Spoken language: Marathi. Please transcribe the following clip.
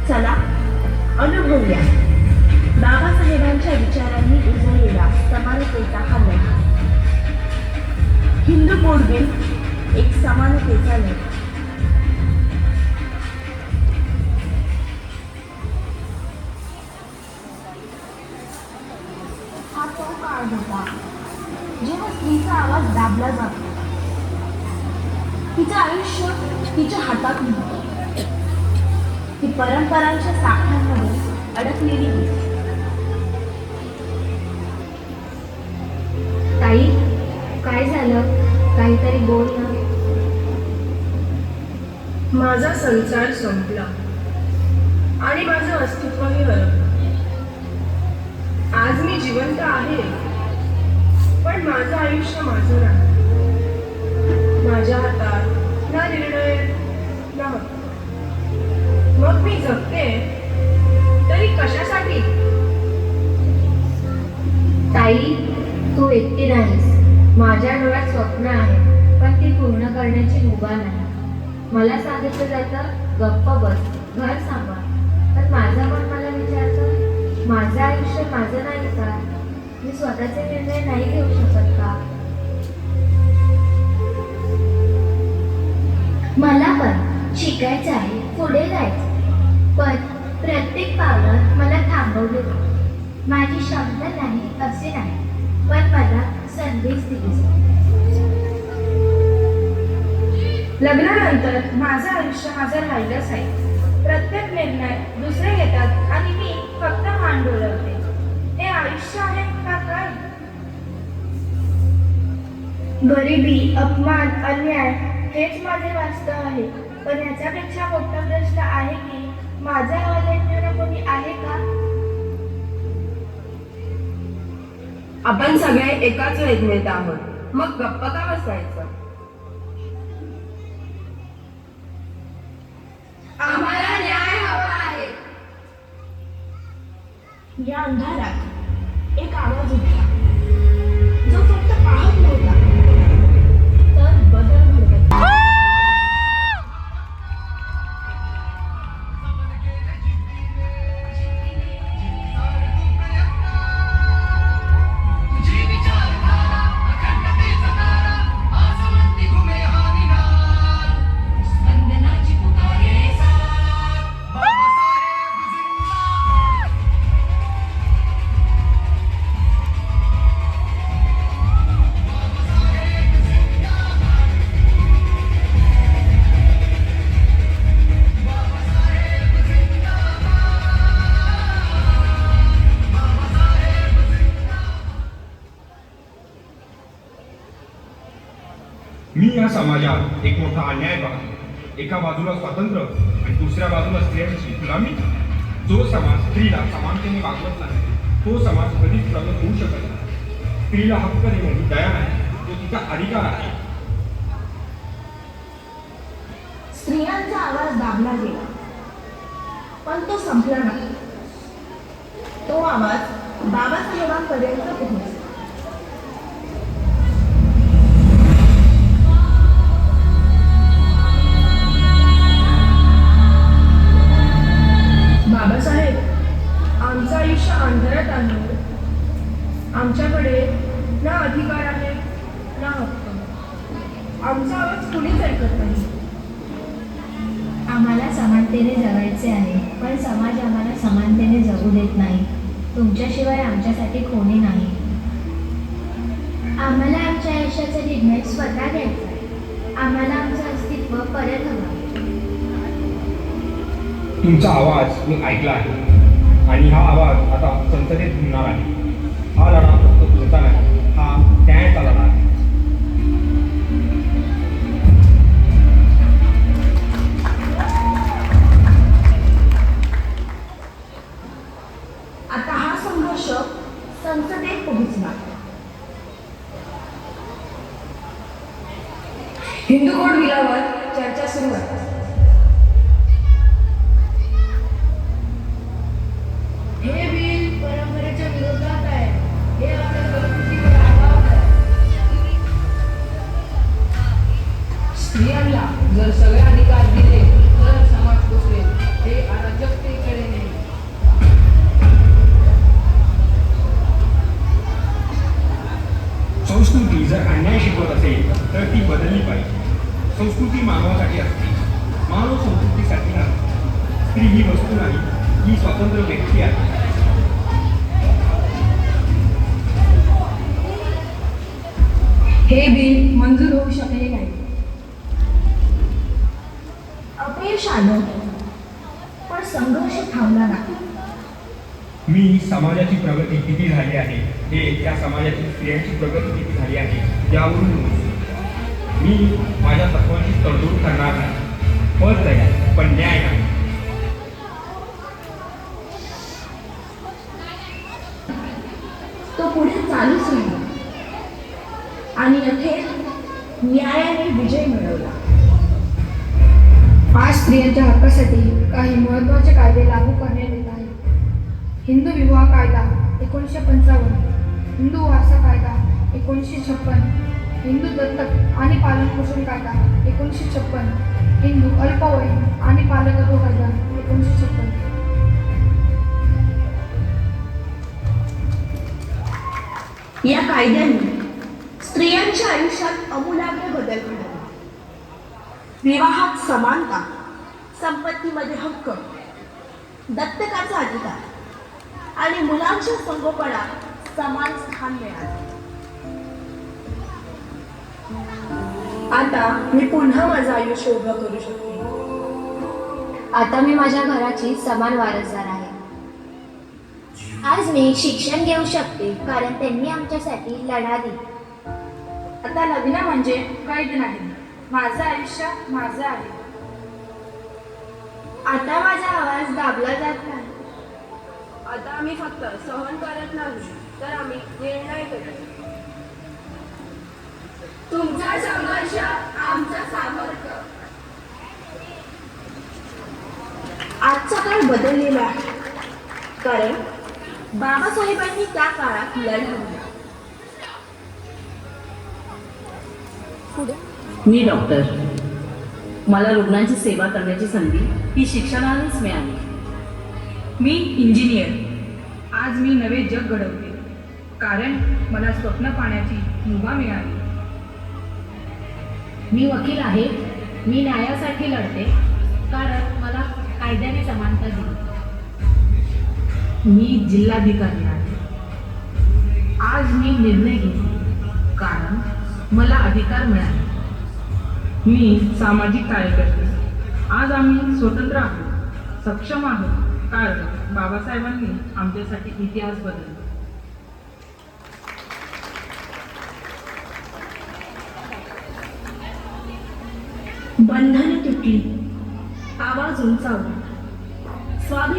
चला अनुभवूया बाबासाहेबांच्या विचारांनी उजळलेला समानतेचा हा लढा. हिंदू कोड बिल एक समानतेचा लढा. हा तो काळ होता जेव्हा स्त्रीचा आवाज दाबला जातो. तिचं आयुष्य तिच्या हातात नव्हतं. ती परंपरांच्या साखळ्यांमध्ये अडकलेली होती. ताई, काय झालं? काहीतरी बोल ना. माझा संसार संपला आणि माझं अस्तित्वही हरपलं. आज मी जिवंत आहे, पण माझं आयुष्य माझं नाही. माझ्या हातात ना निर्णय ना हक्क. मग मी जगते तरी कशासाठी? ताई, तू एकटी नाहीस. माझ्या डोळ्यात स्वप्न आहे, पण ती पूर्ण करण्याची मुभा नाही. मला सांगितलं जातं गप्प बस, घर सांभाळ. पण माझं मन मला विचारतं, माझं आयुष्य माझं नाही का? मी स्वतःचे निर्णय नाही घेऊ शकत का? मला पण शिकायचं आहे, पुढे जायचं. पण प्रत्येक पावलात मला थांबवले जाते. माझी क्षमता नाही असे नाही, पण मला संदेश दिली. लग्नानंतर माझं आयुष्य माझं राहिलंच आहे. प्रत्येक निर्णय दुसरे घेतात आणि मी फक्त मान डोलवते. हे आयुष्य आहे का काय? गरिबी, अपमान, अन्याय हेच माझे वास्तव आहे. पण याच्यापेक्षा मोठा प्रश्न आहे की माझा आवाज ऐकणारं कोणी आहे का? आपण सगळे एकाच वेदनेत आहोत, मग गप्प का बसायचं? आम्हाला न्याय हवा आहे. या अंधारात एक आवाज उठला, जो फक्त पाहत नव्हता तर बदल घडवत होता. मी या समाजात एक मोठा अन्याय पाहतो. एका बाजूला स्वातंत्र्य आणि दुसऱ्या बाजूला स्त्रियांची गुलामी. जो समाज स्त्रीला समानतेने वागवत नाही, तो समाज कधीच प्रगत होऊ शकत नाही. स्त्रीला हक्क देणे ही दया नाही, तो तिचा अधिकार आहे. स्त्रियांचा आवाज दाबला गेला, पण तो संपला नाही. तो आवाज बाबासाहेबांपर्यंत पोहोचला. बाबासाहेब, आमचं आयुष्य अंधारात आहे. आमच्याकडे ना अधिकार आहे ना हक्क. आमचा आवाज कुणीच ऐकत नाही. आम्हाला समानतेने जगायचे आहे, पण समाज आम्हाला समानतेने जगू देत नाही. तुमच्याशिवाय आमच्यासाठी कोणी नाही. आम्हाला आमच्या आयुष्याचा निर्णय स्वतः घ्यायचा आहे. आम्हाला आमचं अस्तित्व परत हवं. तुमचा आवाज मी ऐकला आहे आणि हा आवाज आता संसदेत घुमणार आहे. हा लढा फक्त तुमचा नाही, हा न्यायाचा लढा आहे. आता हा संघर्ष संसदेत पोहोचला. हिंदू कोड बिलावर चर्चा सुरू आहे. हे बिल परंपरेच्या विरोधात आहे. हे आपल्या संस्कृतीवर आघात आहे. स्त्रियांना जर सगळे अधिकार दिले तर समाज कुसरेल. हे अराजकतेकडे नेईल. संस्कृती जर अन्याय शिकवत असेल तर ती बदलली पाहिजे. संस्कृती मानवासाठी असते, मानव संस्कृतीसाठी नाही. स्त्री ही वस्तू नाही, ही स्वतंत्र व्यक्ती आहे. हे बिल मंजूर होऊ शकले नाही. अपयश आलं पण संघर्ष थांबला नाही. मी समाजाची प्रगती किती झाली आहे हे त्या समाजातील स्त्रियांची प्रगती किती झाली आहे यावरून मोजतो. मी माझ्या तत्वांची तडजोड करणार नाही. पद जाईल पण न्याय नाही. तो पुढे चालूच राहिला आणि अखेर न्यायाने विजय मिळवला. आज स्त्रियांच्या हक्कासाठी काही महत्त्वाचे कायदे लागू करण्यात येत आहेत. हिंदू विवाह कायदा 1955, हिंदू वारसा कायदा 1956, हिंदू दत्तक आणि पालनपोषण कायदा 1956, हिंदू अल्पवयीन आणि पालकत्व कायदा 1956. या कायद्यांनी स्त्रियांच्या आयुष्यात आमूलाग्र बदल घडवला. विवाहात समानता, संपत्तीमध्ये हक्क, दत्तकाचा अधिकार आणि मुलांच्या संगोपनात समान स्थान मिळाले. आता मी पुन्हा माझं आयुष्य उभं करू शकते. आता मी माझ्या घराची समान वारसदार आहे. आज मी शिक्षण घेऊ शकते कारण त्यांनी आमच्यासाठी लढा दिला. आता लग्न म्हणजे कैद नाही. माझं आयुष्य माझं आहे. आता माझा आवाज दाबला जात नाही. आता आम्ही फक्त सहन करत नाही तर आम्ही निर्णय करतो. तुमचा संघर्ष आमचा सामर्थ्य. आजचा काळ बदललेला आहे कारण बाबासाहेबांनी त्या काळात लढवलं. मी डॉक्टर. मला रुग्णांची सेवा करण्याची संधी ही शिक्षणानेच मिळाली. मी इंजिनियर. आज मी नवे जग घडवते कारण मला स्वप्न पाहण्याची मुभा मिळाली. मी वकील आहे. मी न्यायासाठी लढते कारण मला कायद्याने समानता दिली. मी जिल्हाधिकारी आहे. आज मी निर्णय घेतले कारण मला अधिकार मिळाले. मी सामाजिक कार्यकर्ते. आज आम्ही स्वतंत्र आहोत, सक्षम आहोत कारण बाबासाहेबांनी आमच्यासाठी इतिहास बदलला. बंधने तुटली, आवाज उंचावला, स्वाभिमान